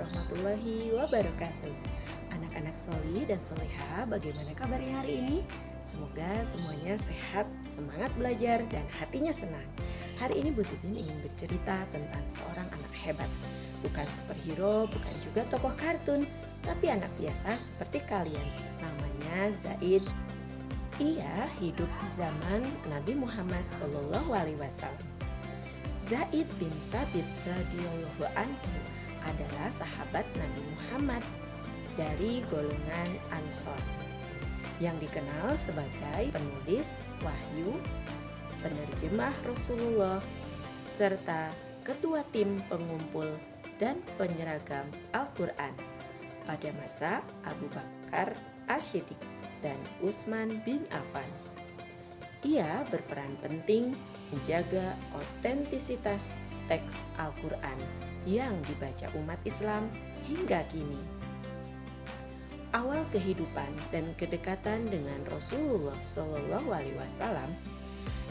warahmatullahi wabarakatuh. Anak-anak soli dan soleha, bagaimana kabarnya hari ini? Semoga semuanya sehat, semangat belajar, dan hatinya senang. Hari ini Bu Titin ingin bercerita tentang seorang anak hebat. Bukan superhero, bukan juga tokoh kartun, tapi anak biasa seperti kalian. Namanya Zaid. Ia hidup di zaman Nabi Muhammad SAW. Zaid bin Sabit radhiyallahu anhu adalah sahabat Nabi Muhammad dari golongan Ansor yang dikenal sebagai penulis wahyu, penerjemah Rasulullah, serta ketua tim pengumpul dan penyeragam Al-Quran pada masa Abu Bakar As-Siddiq dan Utsman bin Affan. Ia berperan penting menjaga otentisitas teks Al-Quran yang dibaca umat Islam hingga kini. Awal kehidupan dan kedekatan dengan Rasulullah SAW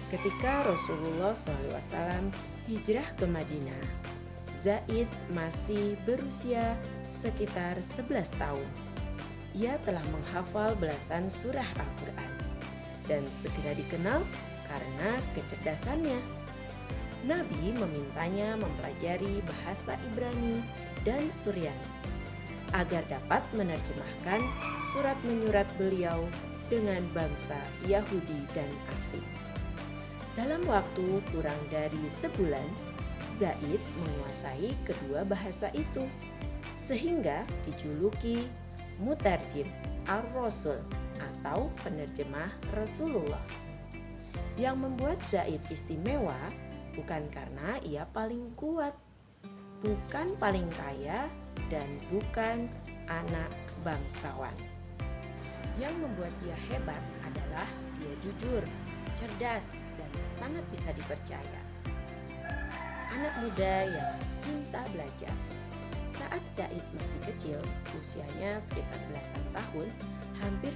ketika Rasulullah SAW hijrah ke Madinah, Zaid masih berusia sekitar 11 tahun. Ia telah menghafal belasan surah Al-Quran dan segera dikenal karena kecerdasannya. Nabi memintanya mempelajari bahasa Ibrani dan Suryani agar dapat menerjemahkan surat menyurat beliau dengan bangsa Yahudi dan asing. Dalam waktu kurang dari sebulan, Zaid menguasai kedua bahasa itu, sehingga dijuluki Mutarjim Ar-Rasul atau penerjemah Rasulullah. Yang membuat Zaid istimewa bukan karena ia paling kuat, bukan paling kaya, dan bukan anak bangsawan. Yang membuat dia hebat adalah dia jujur, cerdas, dan sangat bisa dipercaya. Anak muda yang cinta belajar. Saat Zaid masih kecil, usianya sekitar belasan tahun, hampir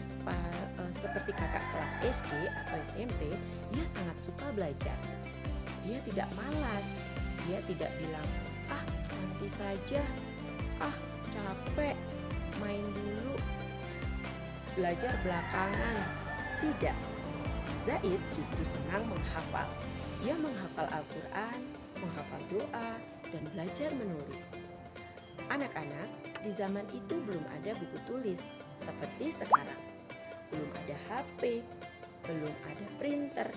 seperti kakak kelas SD atau SMP, dia sangat suka belajar. Dia tidak malas, dia tidak bilang, nanti saja, capek, main dulu, belajar belakangan. Tidak, Zaid justru senang menghafal. Dia menghafal Al-Quran, menghafal doa, dan belajar menulis. Anak-anak, di zaman itu belum ada buku tulis seperti sekarang. Belum ada HP, belum ada printer.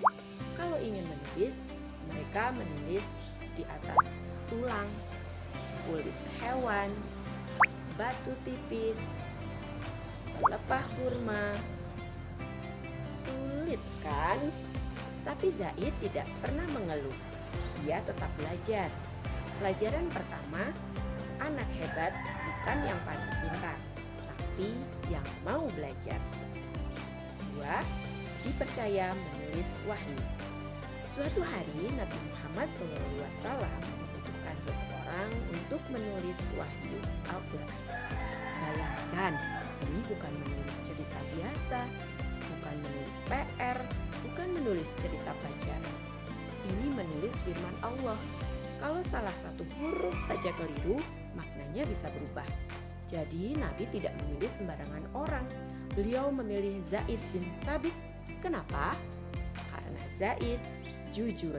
Kalau ingin menulis, mereka menulis di atas tulang, kulit hewan, batu tipis, pelepah kurma. Sulit kan? Tapi Zaid tidak pernah mengeluh. Dia tetap belajar. Pelajaran pertama, anak hebat bukan yang paling pintar, tapi yang mau belajar. 2. Dipercaya menulis wahyu. Suatu hari Nabi Muhammad SAW membutuhkan seseorang untuk menulis wahyu Al-Quran. Bayangkan, ini bukan menulis cerita biasa, bukan menulis PR, bukan menulis cerita pelajaran. Ini menulis firman Allah. Kalau salah satu huruf saja keliru, maknanya bisa berubah. Jadi Nabi tidak memilih sembarangan orang. Beliau memilih Zaid bin Sabit. Kenapa? Karena Zaid jujur,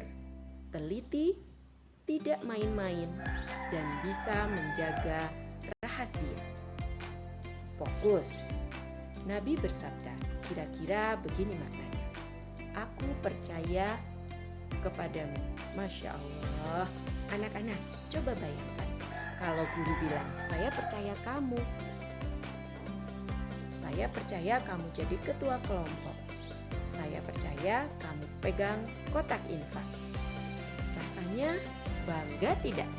teliti, tidak main-main, dan bisa menjaga rahasia. Fokus. Nabi bersabda, kira-kira begini maknanya. Aku percaya kepadamu. Masya Allah. Anak-anak, coba bayangkan kalau guru bilang, saya percaya kamu. Saya percaya kamu jadi ketua kelompok. Saya percaya kamu pegang kotak infak. Rasanya bangga tidak?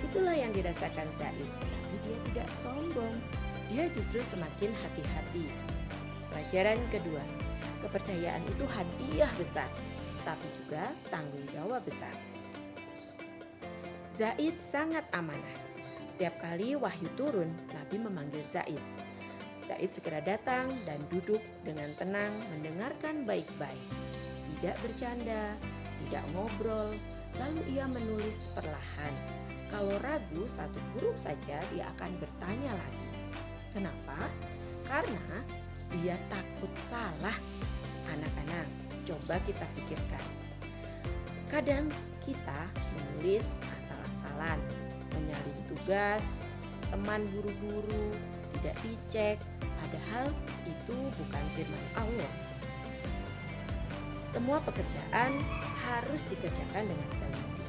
Itulah yang dirasakan Zaid. Tapi dia tidak sombong. Dia justru semakin hati-hati. Pelajaran kedua, kepercayaan itu hadiah besar, tapi juga tanggung jawab besar. Zaid sangat amanah. Setiap kali wahyu turun, Nabi memanggil Zaid. Zaid segera datang dan duduk dengan tenang mendengarkan baik-baik. Tidak bercanda, tidak ngobrol, lalu ia menulis perlahan. Kalau ragu satu huruf saja, dia akan bertanya lagi. Kenapa? Karena dia takut salah. Anak-anak, coba kita pikirkan. Kadang kita menulis asal-asalan, menyalin tugas, teman buru-buru, tidak dicek, padahal itu bukan firman Allah. Semua pekerjaan harus dikerjakan dengan teliti.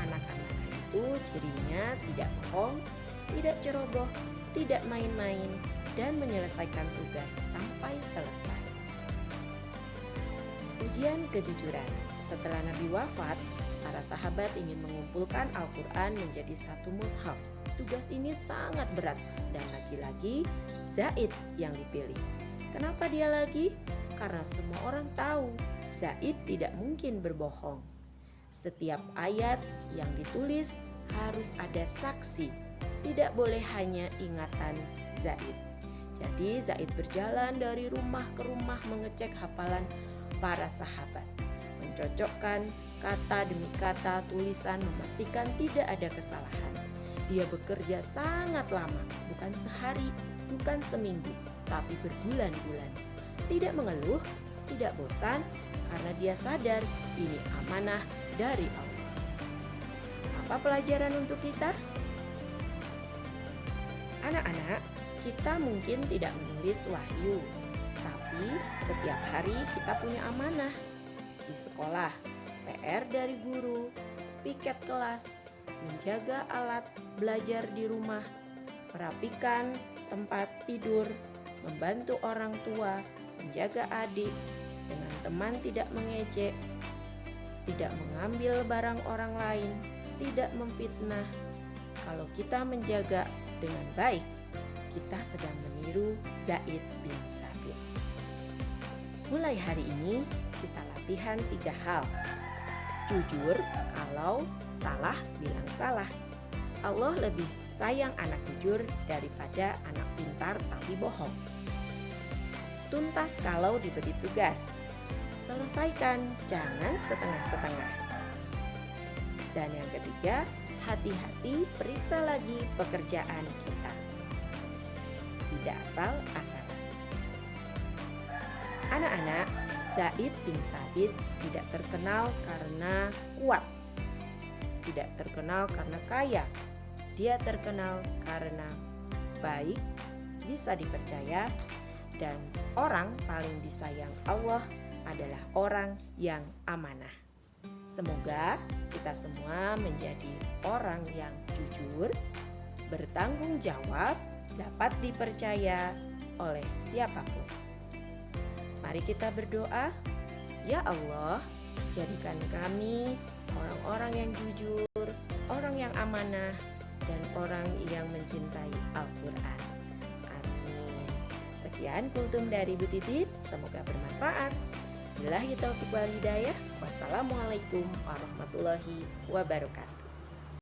Anak-anak itu cirinya tidak bohong, tidak ceroboh, tidak main-main, dan menyelesaikan tugas sampai selesai. Ujian kejujuran. Setelah Nabi wafat, para sahabat ingin mengumpulkan Al-Quran menjadi satu mushaf. Tugas ini sangat berat dan lagi-lagi Zaid yang dipilih. Kenapa dia lagi? Karena semua orang tahu Zaid tidak mungkin berbohong. Setiap ayat yang ditulis harus ada saksi, tidak boleh hanya ingatan Zaid. Jadi Zaid berjalan dari rumah ke rumah mengecek hafalan para sahabat, mencocokkan kata demi kata tulisan, memastikan tidak ada kesalahan. Dia bekerja sangat lama, bukan sehari, bukan seminggu, tapi berbulan-bulan. Tidak mengeluh, tidak bosan, karena dia sadar ini amanah dari Allah. Apa pelajaran untuk kita? Anak-anak, kita mungkin tidak menulis wahyu, tapi setiap hari kita punya amanah. Di sekolah, PR dari guru, piket kelas, menjaga alat belajar di rumah, merapikan tempat tidur, membantu orang tua, menjaga adik, dengan teman tidak mengejek, tidak mengambil barang orang lain, tidak memfitnah. Kalau kita menjaga dengan baik, kita sedang meniru Zaid bin Sabit. Mulai hari ini kita latihan 3 hal. Jujur kalau salah bilang salah. Allah lebih sayang anak jujur daripada anak pintar tapi bohong. Tuntas kalau diberi tugas. Selesaikan, jangan setengah-setengah. Dan yang ketiga, hati-hati periksa lagi pekerjaan kita. Tidak asal-asalan. Anak-anak, Zaid bin Sabit tidak terkenal karena kuat, tidak terkenal karena kaya. Dia terkenal karena baik, bisa dipercaya, dan orang paling disayang Allah adalah orang yang amanah. Semoga kita semua menjadi orang yang jujur, bertanggung jawab, dapat dipercaya oleh siapapun. Mari kita berdoa. Ya Allah, jadikan kami orang-orang yang jujur, orang yang amanah, dan orang yang mencintai Al-Quran. Amin. Sekian kultum dari Bu Titit, semoga bermanfaat. Billahi taufiq wal hidayah. Wassalamualaikum warahmatullahi wabarakatuh.